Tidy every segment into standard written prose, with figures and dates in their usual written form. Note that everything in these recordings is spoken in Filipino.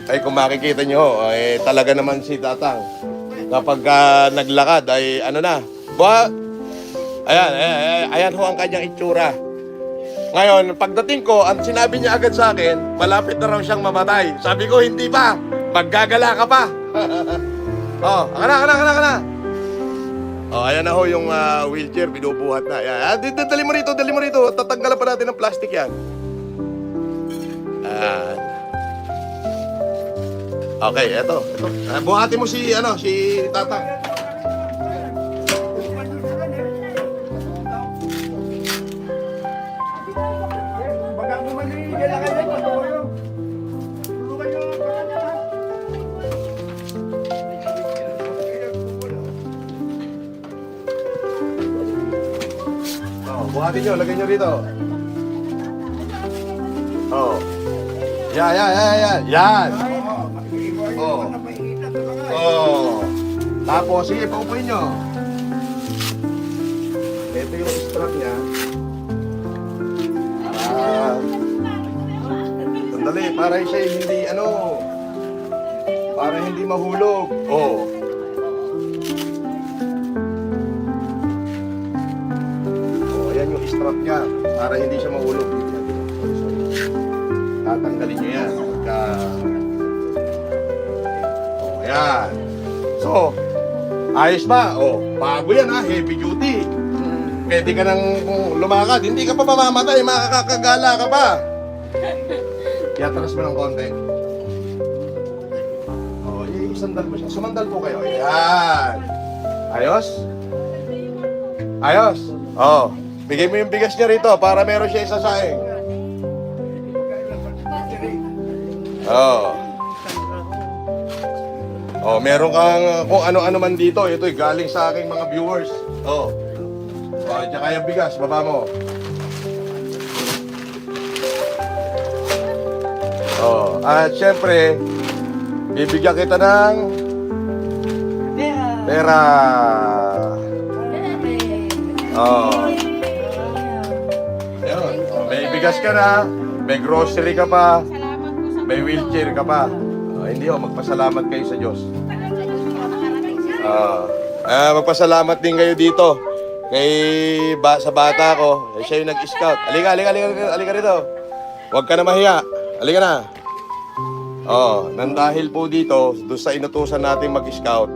Ay kung makikita nyo, ay talaga naman si Tatang. Kapag naglakad ay ano na. Ayan ho ang kanyang itsura. Ngayon, pagdating ko, ang sinabi niya agad sa akin, malapit na raw siyang mamatay. Sabi ko, hindi pa. Maggagala ka pa. Oh, kana. Oh, ayan na ho yung wheelchair, binubuhat na. Dali mo rito. Tatanggalan pa natin ng plastic yan. Okay, eto. Buhatin mo si Tatang. Buhatin nyo, lagay nyo rito. Oh. Yan. Oh. Tapos, sige, paupuin nyo. Ito yung strap niya. Sandali, para siya hindi, para hindi mahulog. Oh. Strap niya para hindi siya mahulog. Tatanggalin niyo yan. Ayan. So, ayos ba? Bago yan ha, heavy duty. Pwede ka nang lumakad. Hindi ka pa mamamatay, makakagala ka pa. Iatras mo ng konti. Isandal mo siya. Sumandal po kayo. Ayan. Ayos? Bigay mo yung bigas niya rito para meron siya isasaing. Meron kang kung ano-ano man dito. Ito'y galing sa aking mga viewers. Tsaka yung bigas, baba mo. At syempre, bibigyan kita ng pera. May bigas ka na, may grocery ka pa, may wheelchair ka pa. Hindi magpasalamat kayo sa Diyos. Magpasalamat din kayo dito sa bata ko. Siya yung nag-scout. Halika rito. Huwag ka na mahiya. Halika na. Nang dahil po dito, doon sa inutusan natin mag-scout,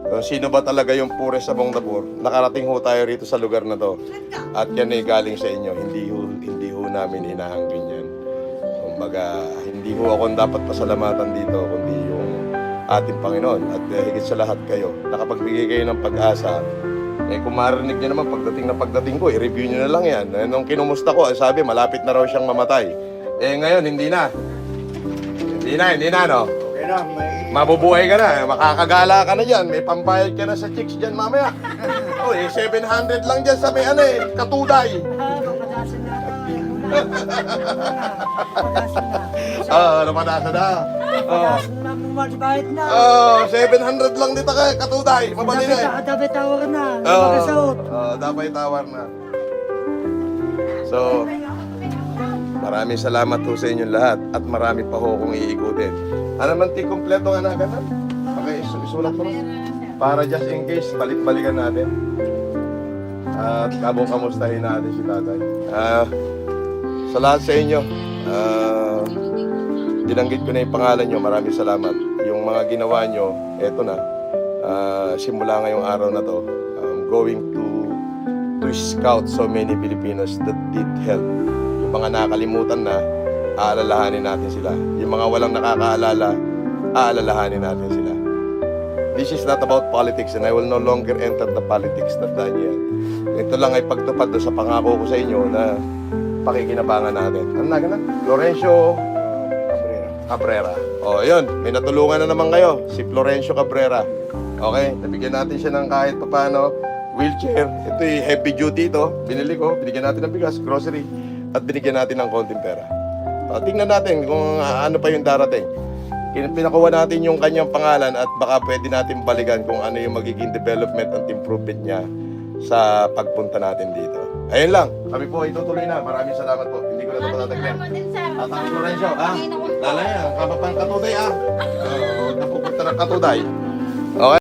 kung sino ba talaga yung purest among the poor, nakarating ho tayo rito sa lugar na to. At yan ay galing sa inyo. Hindi ho namin hinahangkin yan. Kumbaga, hindi ho ako dapat pasalamatan dito, kundi yung ating Panginoon. At higit sa lahat kayo, nakapagbigay kayo ng pag-asa. Kung marinig nyo naman, pagdating ko, i-review nyo na lang yan. Nung kinumusta ko, sabi, malapit na raw siyang mamatay. Ngayon, hindi na, no? Okay na, mabubuhay ka na, makakagala ka na dyan, may pambayad ka na sa chicks dyan mamaya. 700 lang dyan sa may katuday. Napadasan na. 700 lang dito kay katuday, mabali na. Dapat tawar na, dapat tawar na. So, maraming salamat po sa inyong lahat at marami pa ho kung iikutin. Man kompleto nga na ganun. Isulat ko para just in case, balik-balikan natin. At kamustahin natin si tatay. Sa lahat sa inyo, dinanggit ko na yung pangalan nyo. Maraming salamat. Yung mga ginawa nyo, eto na. Simula ngayong araw na to, going to scout so many Filipinos that did help. Yung mga nakalimutan na, aalalahanin natin sila. Yung mga walang nakakaalala, aalalahanin natin sila. This is not about politics and I will no longer enter the politics. Tandaan niyo yan. Ito lang ay pagtupad sa pangako ko sa inyo na pakikinabangan natin. Ano na ganun? Florencio Cabrera. Yun. May natulungan na naman kayo. Si Florencio Cabrera. Okay? Nabigyan natin siya ng kahit paano wheelchair. Ito yung heavy duty ito. Binili ko. Binigyan natin ng bigas, grocery. At binigyan natin ng konting pera. Tingnan natin kung ano pa yung darating. Pinakuha natin yung kanyang pangalan at baka pwede natin balikan kung ano yung magiging development at improvement niya sa pagpunta natin dito. Ayun lang, kami po ay tutuloy na. Maraming salamat po. Hindi ko na ito patatagyan. Salamat din, sir. At ang Lorenzo, ah, Panginoon po. lalaya, kapapang katuday, ah. Napupunta ng katuday. Okay.